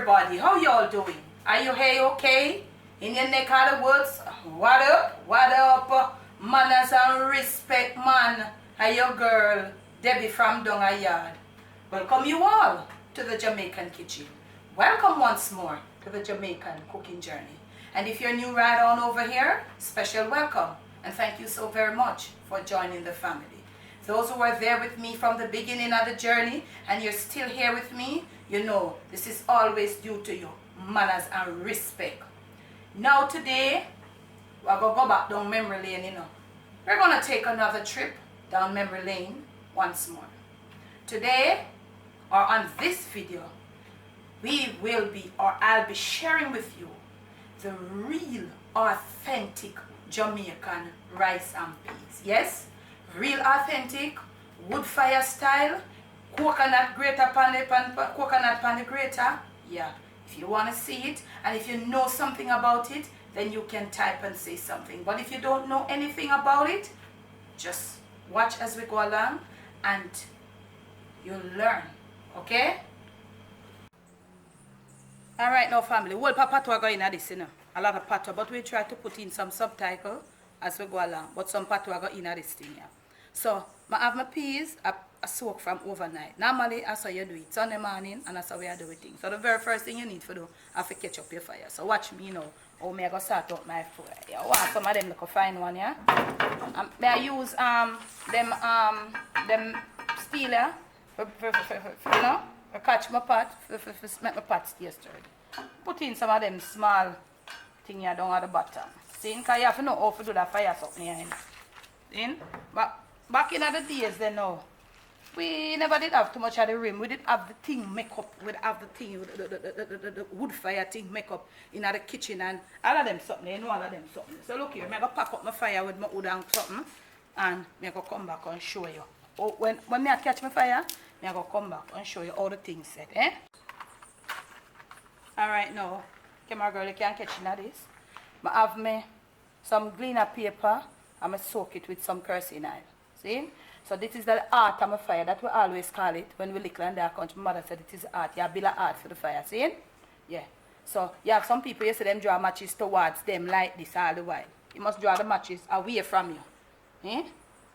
everybody? How y'all doing? Are you hey okay? In your neck of the woods? What up? What up? Manners and respect, man. Are your girl, Debbie from Donga Yard. Welcome you all to the Jamaican kitchen. Welcome once more to the Jamaican cooking journey. And if you're new right on over here, special welcome. And thank you so very much for joining the family. Those who are there with me from the beginning of the journey and you're still here with me, you know this is always due to you. Manners and respect. Now today, we're going to go back down memory lane, you know. We're going to take another trip down memory lane once more. Today, or on this video, I'll be sharing with you the real, authentic Jamaican rice and peas. Yes, real authentic, wood fire style, coconut grater coconut pan the grater. Yeah, if you want to see it and if you know something about it, then you can type and say something. But if you don't know anything about it, just watch as we go along and you'll learn. Okay? Alright now family, well patois go in at this, you know. A lot of patois, but we try to put in some subtitle as we go along. But some patois go in at this thing, yeah. So, I have my peas I soak from overnight. Normally, that's how you do it. Sunday morning, and that's how we are doing things. So, the very first thing you need to do is to catch up your fire. So, watch me now. How I go start out my fire. Yeah, I want some of them look fine one, yeah. May I use them steel, yeah, you know, to catch my pot, make my pot stay stirred. Put in some of them small thing here down at the bottom. See, because you have to know how to do that fire something here. See? But back in the days then now, we never did have too much of the rim. We did have the thing make up. We did have the thing, the wood fire thing make up in the kitchen and all of them something. You know all of them something. So look here, I'm going to pack up my fire with my wood and something and I'm going to come back and show you. Oh, when I catch my fire, I'm going to come back and show you all the things set. Eh? Alright now, camera girl, you can catch in this. I have me some glitter paper and I soak it with some kerosene oil. See? So this is the art of my fire. That we always call it when we little and dark country. My mother said it is art. You build an art for the fire. See? Yeah. So you have some people, you see them draw matches towards them like this all the while. You must draw the matches away from you. Eh?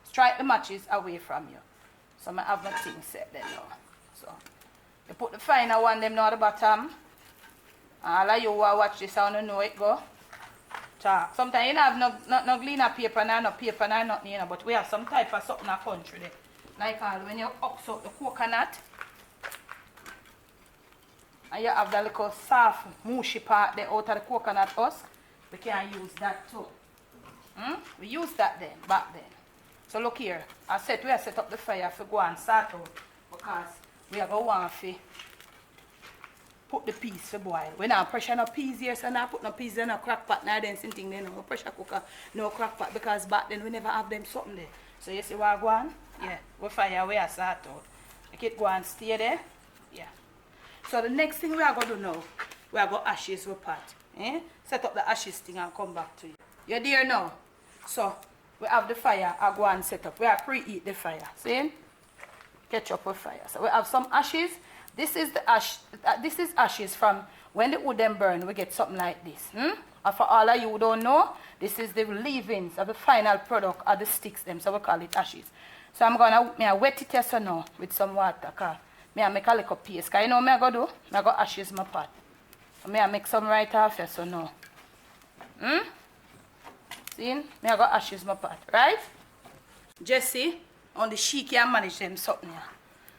Strike the matches away from you. So I have my thing set there now. So you put the final one them now at the bottom. All of you who watch this, I don't know it go. Sometimes you don't have no glitter paper, no paper, no nothing, you know, but we have some type of something in the country there. Like when you ox out the coconut, and you have the little soft, mushy part there out of the coconut husk, we can use that too. We use that then, back then. So look here, we have set up the fire to go and start out because we are going to want to put the peas to boil. We now pressure no peas here, so now put no peas in a crock pot. Now then same thing there, no pressure cooker, no crock pot because back then we never have them something there. So you see what I go on? Yeah, we fire we are start out. Make it go and stay there. Yeah. So the next thing we are going to do now, we are going to ashes the pot. Eh? Set up the ashes thing and come back to you. You're there now? So we have the fire, I go and set up. We have preheat the fire. See? Catch up with fire. So we have some ashes. This is the ash. This is ashes from when the wood them burn. We get something like this. And for all of you who don't know, this is the leavings of the final product of the sticks them. So we call it ashes. So I'm gonna wet it here so now with some water. Cause I make a little paste. Cause you know what I go do? I go ashes my pot. I make some right off here so now. See? I go ashes my pot. Right? Jesse, on the sheet can manage them something here.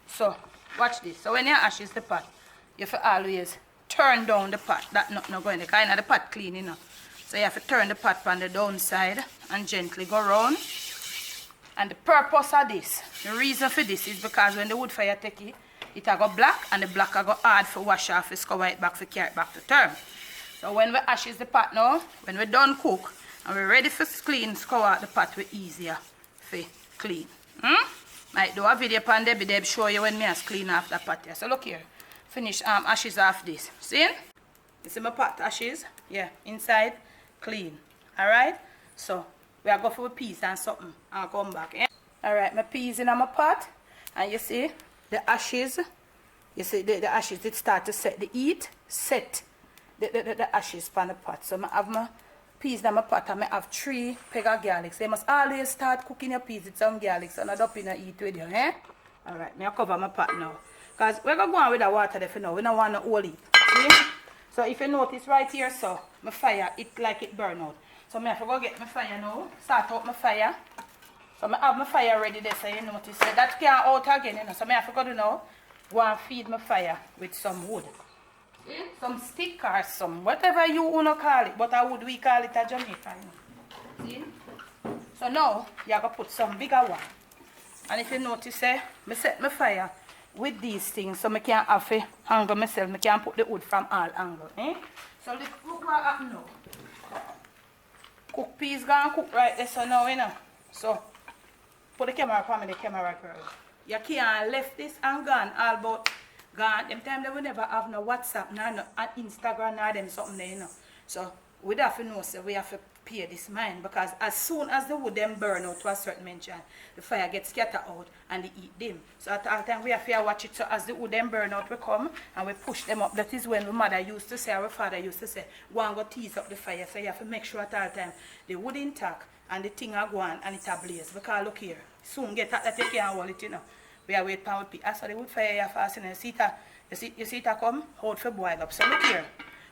So watch this. So when you ashes the pot, you have to always turn down the pot. That not going to kind of the pot clean enough. So you have to turn the pot on the downside and gently go around. And the purpose of this, the reason for this is because when the wood fire take it, it will go black and the black will go hard for wash off, to cover it back, to carry it back to term. So when we ashes the pot now, when we're done cook and we're ready for clean, scour out the pot, we're easier for clean. Might do a video upon Debbie Deb show you when me has clean off the pot here. So look here. Finish ashes off this. See? You see my pot ashes? Yeah. Inside clean. Alright? So we are going for peas and something. I'll come back. Eh? Alright, my peas in my pot. And you see the ashes You see the ashes, it start to set the heat, set the ashes on the pot. So I have my peas in my pot and I have 3 peg of garlic. So you must always start cooking your peas with some garlic so not up in the heat with you, eh? Alright, I cover my pot now. Because we're going to go on with the water there for now. We don't want to hold it. See? So if you notice right here, so my fire, it like it burn out. So I have to go get my fire now. Start out my fire. So I have my fire ready there, so you notice that can't out again, you know. So I have to go to now, go and feed my fire with some wood. See? Some stick or some, whatever you want to call it. But I would we call it a Jamaican. See? So now, you have to put some bigger one. And if you notice, I set my fire with these things so I can have to angle myself. I can put the wood from all angles. Eh? So look what happens now. Cook peas gonna cook right there so now, you know. So put the camera for me, the camera girl. You can't left this and gone all about gone. Them time they will never have no WhatsApp, no Instagram, nor them something there, you know. So we have to know, so we have to pay this mind because as soon as the wood them burn out to a certain mention, the fire gets scattered out and they eat them. So at all time we have to watch it, so as the wood them burn out we come and we push them up. That is when my mother used to say, our father used to say, go and go tease up the fire. So you have to make sure at all time the wood intact and the thing are going and it ablaze. Because look here, soon get that you can't hold it, you know. We are waiting for the as for the wood fire you fast and you see it come hold for boil up. So look here.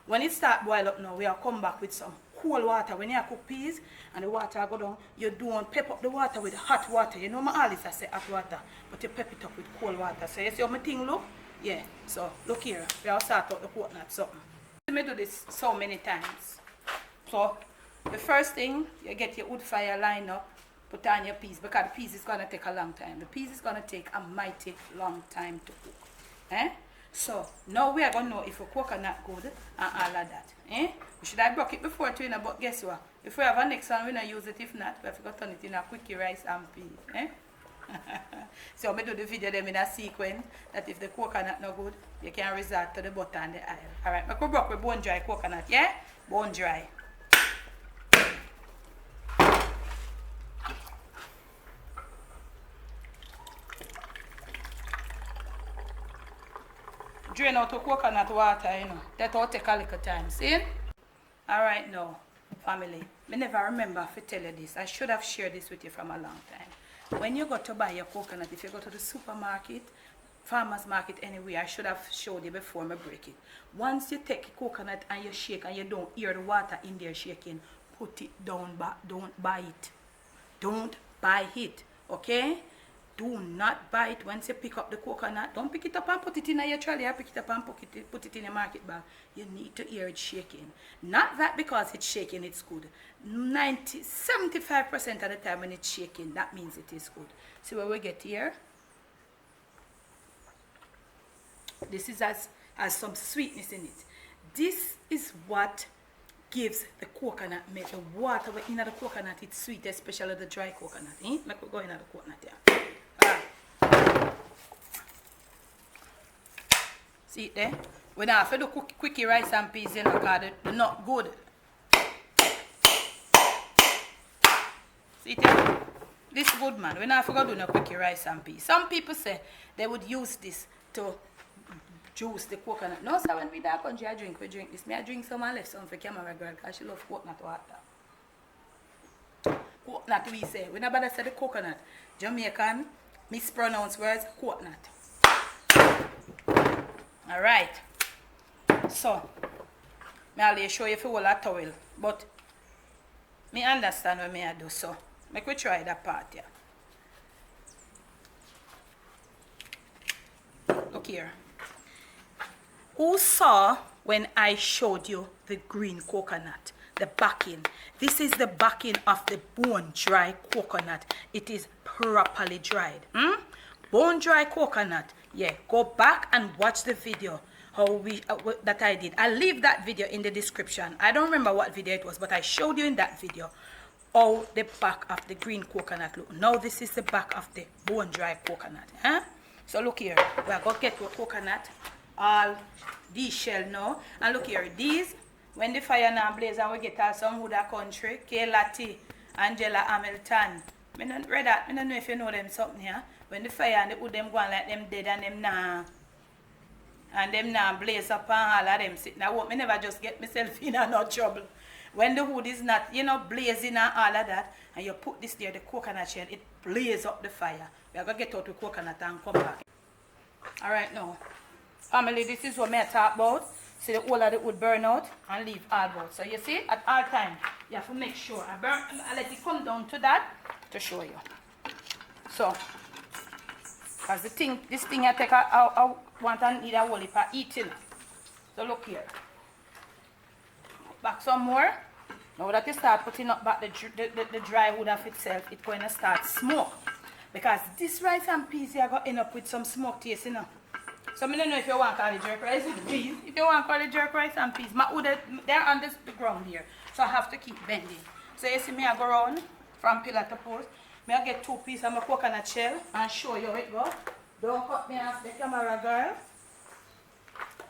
When it start boil up now, we are come back with some cold water. When you cook peas and the water go down, you don't pep up the water with hot water. You know my always I say hot water, but you pep it up with cold water. So you see how my thing look? Yeah. So look here, we will start out the coconut something. Let me do this so many times. So the first thing, you get your wood fire line up, put on your peas because the peas is gonna take a long time. The peas is gonna take a mighty long time to cook. Eh? So now we are going to know if a coconut good and all of that. Eh? We should have broke it before too, but guess what? If we have a next one, we don't use it. If not, we have to turn it in a quickie rice and peas. Eh? So I do the video them in a sequence that if the coconut no good, you can resort to the butter and the oil. Alright, I could broke with bone dry coconut, yeah? Bone dry. Drain out the coconut water, you know. That will take a little time. See? Alright now, family. I never remember to tell you this. I should have shared this with you from a long time. When you go to buy your coconut, if you go to the supermarket, farmer's market anywhere, I should have showed you before I break it. Once you take coconut and you shake and you don't hear the water in there shaking, put it down, don't buy it. Don't buy it, okay? Do not buy it once you pick up the coconut. Don't pick it up and put it in your trolley. Pick it up and put it in your market bag. You need to hear it shaking. Not that because it's shaking, it's good. 75% of the time when it's shaking, that means it is good. See what we get here? This is has some sweetness in it. This is what gives the coconut milk. The water in the coconut, it's sweet, especially the dry coconut. Eh? Like we go in the coconut here. See it there? We don't have to do quickie rice and peas, you know, because they're not good. See it there? This is good, man. We don't have to go do no quickie rice and peas. Some people say they would use this to juice the coconut. No, sir, when we that country, we drink this. I drink some and left some for camera girl because she loves coconut water. Coconut, we say. We never say the coconut. Jamaican mispronounce words, coconut. Alright. So, I'll show you if you hold a towel. But, me understand what I do, so make we try that part here. Look here. Who saw when I showed you the green coconut? The backing. This is the backing of the bone dry coconut. It is properly dried. Bone dry coconut. Yeah, go back and watch the video how that I did. I'll leave that video in the description. I don't remember what video it was, but I showed you in that video how the back of the green coconut look. Now this is the back of the bone dry coconut. Huh? So look here. We are going to get to a coconut. All these shell now. And look here. These, when the fire now blaze and we get all some wood country, K-Lati, Angela Hamilton. I don't read that. I don't know if you know them something here. When the fire and the wood them go on like them dead and them nah. And them now blaze up and all of them sitting. I hope me never just get myself in no trouble. When the wood is not, blazing and all of that, and you put this there, the coconut shell, it blaze up the fire. We are going to get out the coconut and come back. Alright now. Family, this is what I talk about. See the whole of the wood burn out and leave all out. So you see, at all time, you have to make sure I let it come down to that to show you. So, because this thing I take I want and need a whole heap of eating. So look here. Back some more. Now that you start putting up back the dry wood of itself, it's going to start smoke. Because this rice and peas, you're going to end up with some smoke taste, So I don't know if you want to call it jerk rice and peas. If you want to call it jerk rice and peas, my wood, they're on the ground here. So I have to keep bending. So you see me, I go around from pillar to post. I get 2 pieces of my coconut shell and show you how it goes. Don't cut me off the camera, girl.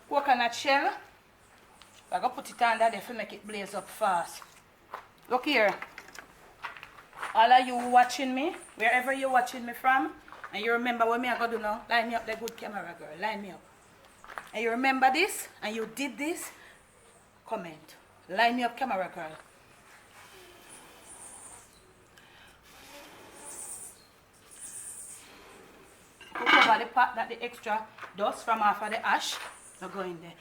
Coconut shell. I'm going to put it under there to make it blaze up fast. Look here. All of you watching me, wherever you're watching me from, and you remember what I got to do now, line me up the good camera, girl. Line me up. And you remember this, and you did this, comment. Line me up, camera, girl. Cover the part that the extra dust from off of the ash will go in there.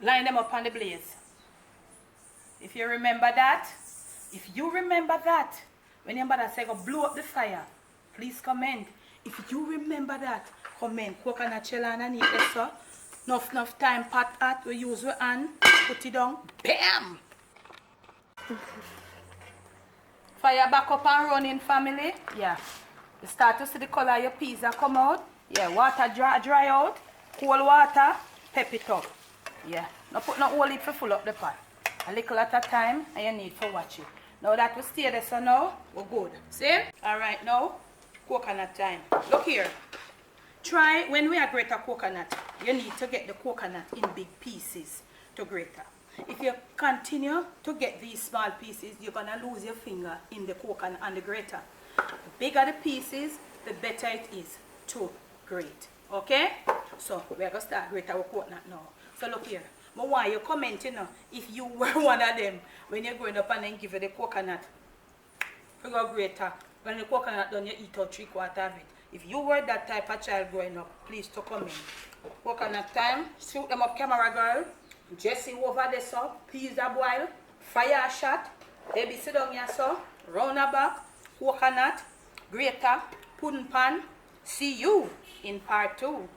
Line them up on the blaze. If you remember that, when your mother say go blow up the fire, please comment. If you remember that, comment. Coconut shell underneath it, so enough time pot at we use your hand, put it down, bam! Fire back up and running, family. Yeah. You start to see the color of your peas that come out. Yeah, water dry out. Cold water, pep it up. Yeah. Now put no whole heap to full up the pot. A little at a time and you need to watch it. Now that we stay there, so now we're good. See? Alright now, coconut time. Look here. Try, when we are grate a coconut, you need to get the coconut in big pieces to grate it. If you continue to get these small pieces, you're going to lose your finger in the coconut and the grater. The bigger the pieces, the better it is to grate. Okay? So, we're going to start grate our coconut now. So, look here. I want you comment, if you were one of them, when you're growing up and then give you the coconut, you go grater. When the coconut done, you eat out 3/4 of it. If you were that type of child growing up, please to comment. Coconut time. Shoot them up, camera girl. Jesse over there, so peas a boil, fire shot, baby sit down here, so round back, coconut, grater, pudding pan. See you in part 2.